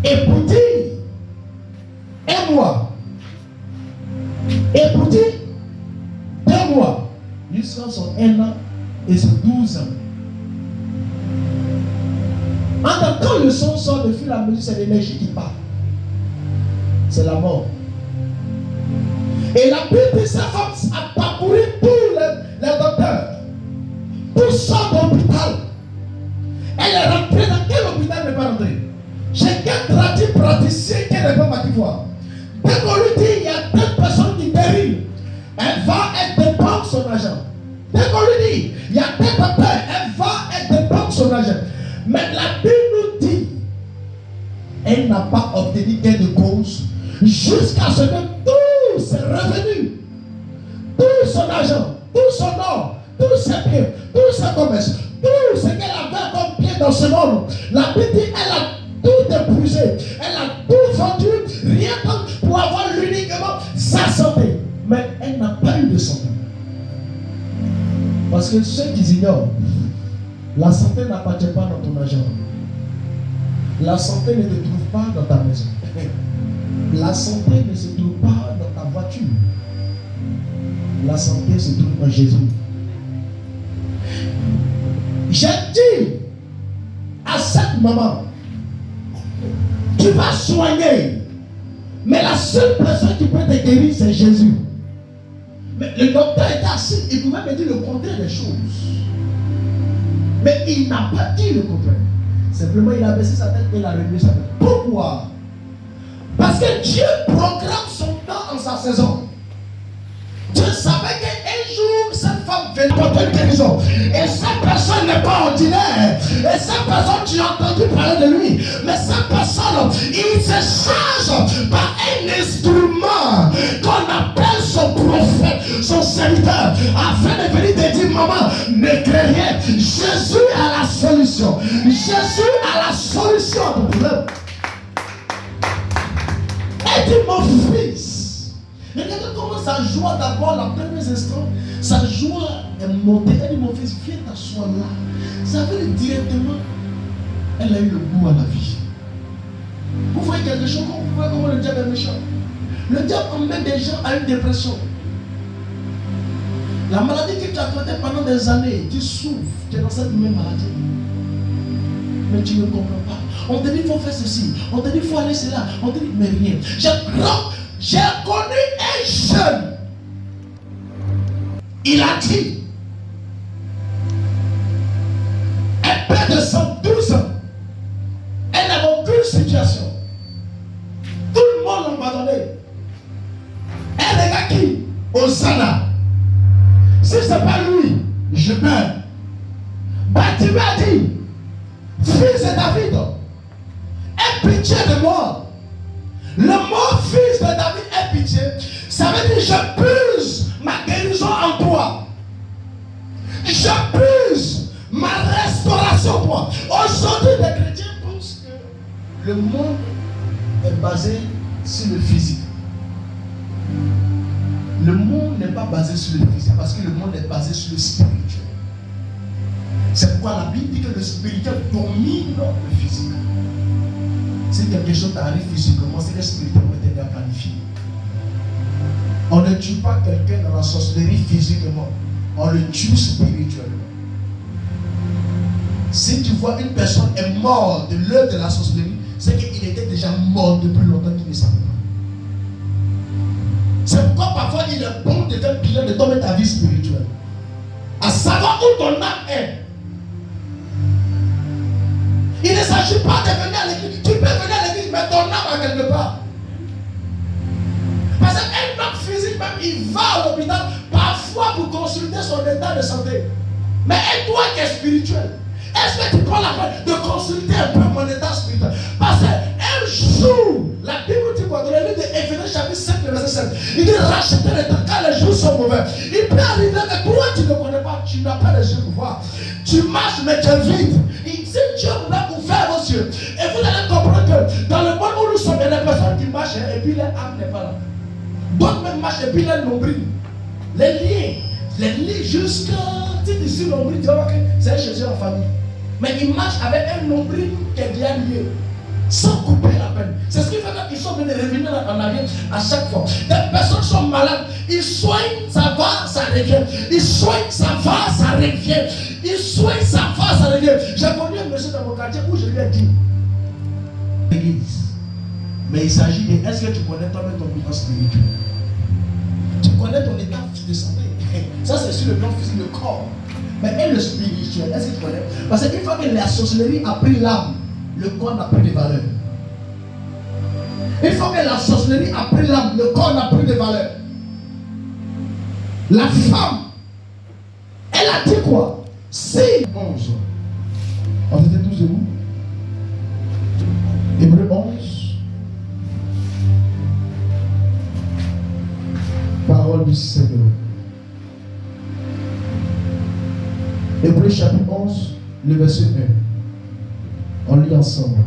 Et pour dire, un mois, et pour dire, 2 mois, jusqu'à son 1 an et son 12 ans. Quand le son sort de fil à mesure, c'est l'énergie qui part. C'est la mort. Et la Bible de sa femme a parcouru tous les docteurs, tout sort d'hôpital. Elle est rentrée dans quel hôpital elle n'est pas rentrée? J'ai qu'un praticien qui n'est pas parti voir. Dès qu'on lui dit il y a telle personne qui dérive, elle dépense son argent. Dès qu'on lui dit il y a tel docteur, elle dépense son argent. Mais la Bible nous dit elle n'a pas obtenu gain de cause jusqu'à ce que tout ses revenus, tout son argent, tout son or, tous ses biens, tous ses commerces, tout ce qu'elle avait comme bien dans ce monde, la Bible dit elle a tout épuisé, elle a tout vendu, rien que pour avoir uniquement sa santé. Mais elle n'a pas eu de santé. Parce que ceux qui ignorent, la santé n'appartient pas dans ton argent. La santé ne te trouve pas dans ta maison. La santé ne se trouve pas dans ta voiture. La santé se trouve en Jésus. J'ai dit à cette maman, tu vas soigner, mais la seule personne qui peut te guérir, c'est Jésus. Mais le docteur était assis, il pouvait me dire le contraire des choses. Mais il n'a pas dit le contraire. Simplement, il a baissé sa tête et il a relevé sa tête. Pourquoi? Parce que Dieu programme son temps en sa saison. Dieu savait qu'un jour, cette femme va porter une guérison. Et cette personne n'est pas ordinaire. Et cette personne, tu as entendu parler de lui. Mais cette personne, il se charge par un instrument qu'on appelle son prophète, son serviteur, afin de venir te dire, maman, ne crée rien. Jésus a la solution. Jésus a la solution à ton problème. Elle dit, mon fils. Regardez comment sa joie d'abord, la première instant, sa joie est montée. Elle dit, mon fils, viens t'asseoir là. Ça veut dire directement, elle a eu le goût à la vie. Vous voyez quelque chose, vous voyez comment le diable est méchant. Le diable emmène des gens à une dépression. La maladie que tu as traitée pendant des années, tu souffres, tu es dans cette même maladie. Mais tu ne comprends pas. On te dit, il faut faire ceci. On te dit, il faut aller cela. On te dit, mais rien. J'ai connu un jeune. Il a dit, un père de 112 ans, elle n'avait aucune situation. Tout le monde l'a abandonné. Elle est là qui? Hosanna. Si ce n'est pas lui, je meurs. Bartimée a dit, fils de David, aie pitié de moi. Le mot fils de David, aie pitié, ça veut dire je puise ma guérison en toi. Je puise ma restauration en toi. Aujourd'hui, les chrétiens pensent que le monde est basé sur le physique. Le monde n'est pas basé sur le physique parce que le monde est basé sur le spirituel. C'est pourquoi la Bible dit que le spirituel domine le physique. Si quelque chose t'arrive physiquement, c'est que spirituellement tu es bien planifié. On ne tue pas quelqu'un dans la sorcellerie physiquement, on le tue spirituellement. Si tu vois une personne est morte de l'œuvre de la sorcellerie, c'est qu'il était déjà mort depuis longtemps qu'il ne savait pas. C'est pourquoi parfois il est bon de faire bilan de ton et ta vie spirituelle. À savoir où ton âme est. Il ne s'agit pas de venir à l'église. Tu peux venir à l'église, mais ton âme est quelque part. Parce qu'un homme physique même, il va à l'hôpital parfois pour consulter son état de santé. Mais et toi qui es spirituel, est-ce que tu prends la peine de consulter un peu mon état spirituel? Parce qu'un jour, la Bible dit quoi? Dans le livre d'Éphésiens chapitre 5, verset 7, il dit rachetez les temps quand les jours sont mauvais. Il peut arriver que toi tu ne connais pas, tu n'as pas les yeux pour voir. Tu marches mais tu es vide. Il dit Dieu vous a ouvert vos yeux. Et vous allez comprendre que dans le monde où nous sommes, il y a des personnes qui marchent et puis leur âme n'est pas là. D'autres même marchent et puis leur nombril. Les liens jusqu'à ici le nombril, tu vas voir que c'est un Jésus en famille. Mais il marche avec un nombril qui est bien lié, sans couper la sont obligés de revenir en arrière à chaque fois. Des personnes sont malades. Ils soignent, ça va, ça revient. Ils soignent, ça va, ça revient. Ils soignent, ça va, ça revient. J'ai connu un monsieur dans mon quartier où je lui ai dit, l'église. Mais il s'agit de, est-ce que tu connais toi-même ton bilan spirituel? Tu connais ton état de santé. Ça c'est sur le plan physique, le corps. Mais le spirituel, est-ce que tu connais? Parce qu'une fois que la sorcellerie a pris l'âme, le corps n'a plus de valeur. Une fois que la sorcellerie a pris l'âme, le corps n'a plus de valeur. La femme, elle a dit quoi? Si 11. On était tous debout. Hébreu 11. Parole du Seigneur. Hébreu chapitre 11, le verset 1. On lit ensemble.